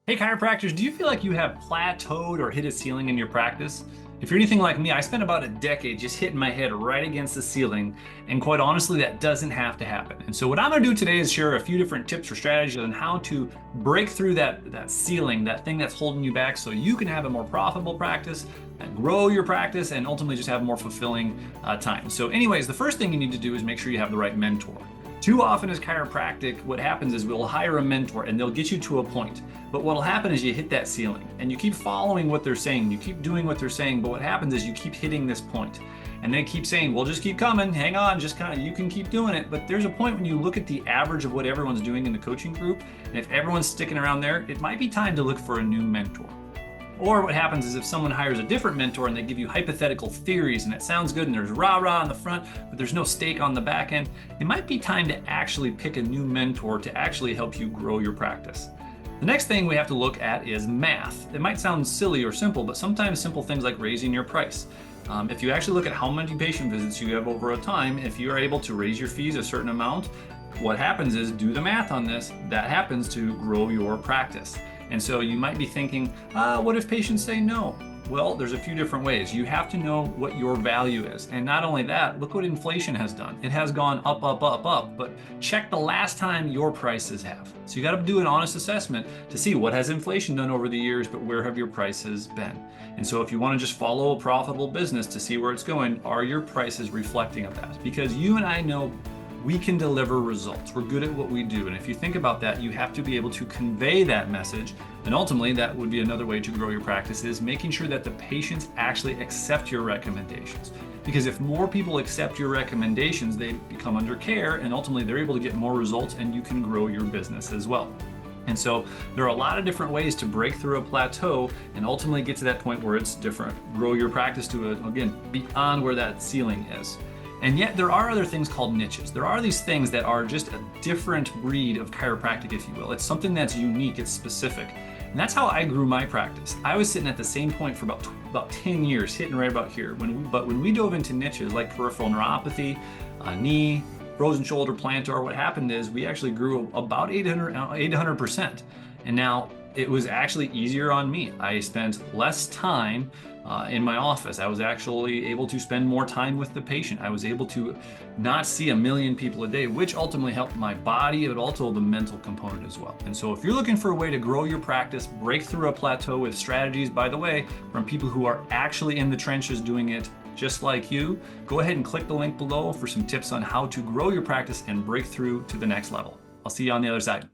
Hey, chiropractors, do you feel like you have plateaued or hit a ceiling in your practice? If you're anything like me, I spent about a decade just hitting my head right against the ceiling, and quite honestly, that doesn't have to happen. And so, what I'm going to do today is share a few different tips or strategies on how to break through that ceiling, that thing that's holding you back, so you can have a more profitable practice, and grow your practice, and ultimately just have more fulfilling time. So, anyways, the first thing you need to do is make sure you have the right mentor. Too often as chiropractic, what happens is we'll hire a mentor and they'll get you to a point. But what'll happen is you hit that ceiling and you keep following what they're saying, you keep doing what they're saying, but what happens is you keep hitting this point. And they keep saying, well, just keep coming, hang on, just kind of, you can keep doing it. But there's a point when you look at the average of what everyone's doing in the coaching group, and if everyone's sticking around there, it might be time to look for a new mentor. Or what happens is if someone hires a different mentor and they give you hypothetical theories and it sounds good and there's rah-rah on the front, but there's no stake on the back end, it might be time to actually pick a new mentor to actually help you grow your practice. The next thing we have to look at is math. It might sound silly or simple, but sometimes simple things like raising your price. If you actually look at how many patient visits you have over a time, if you are able to raise your fees a certain amount, what happens is do the math on this. That happens to grow your practice. And so you might be thinking, what if patients say no? Well, there's a few different ways. You have to know what your value is. And not only that, look what inflation has done. It has gone up, up, up, up, but check the last time your prices have. So you got to do an honest assessment to see what has inflation done over the years, but where have your prices been? And so if you want to just follow a profitable business to see where it's going, are your prices reflecting of that? Because you and I know we can deliver results. We're good at what we do. And if you think about that, you have to be able to convey that message. And ultimately, that would be another way to grow your practice is making sure that the patients actually accept your recommendations. Because if more people accept your recommendations, they become under care and ultimately they're able to get more results and you can grow your business as well. And so there are a lot of different ways to break through a plateau and ultimately get to that point where it's different. Grow your practice to, again, beyond where that ceiling is. And yet there are other things called niches. There are these things that are just a different breed of chiropractic, if you will. It's something that's unique, it's specific. And that's how I grew my practice. I was sitting at the same point for about 10 years, hitting right about here. But when we dove into niches like peripheral neuropathy, knee, frozen shoulder, plantar, what happened is we actually grew about 800%. And now it was actually easier on me. I spent less time in my office. I was actually able to spend more time with the patient. I was able to not see a million people a day, which ultimately helped my body, but also the mental component as well. And so if you're looking for a way to grow your practice, break through a plateau with strategies, by the way, from people who are actually in the trenches doing it just like you, go ahead and click the link below for some tips on how to grow your practice and break through to the next level. I'll see you on the other side.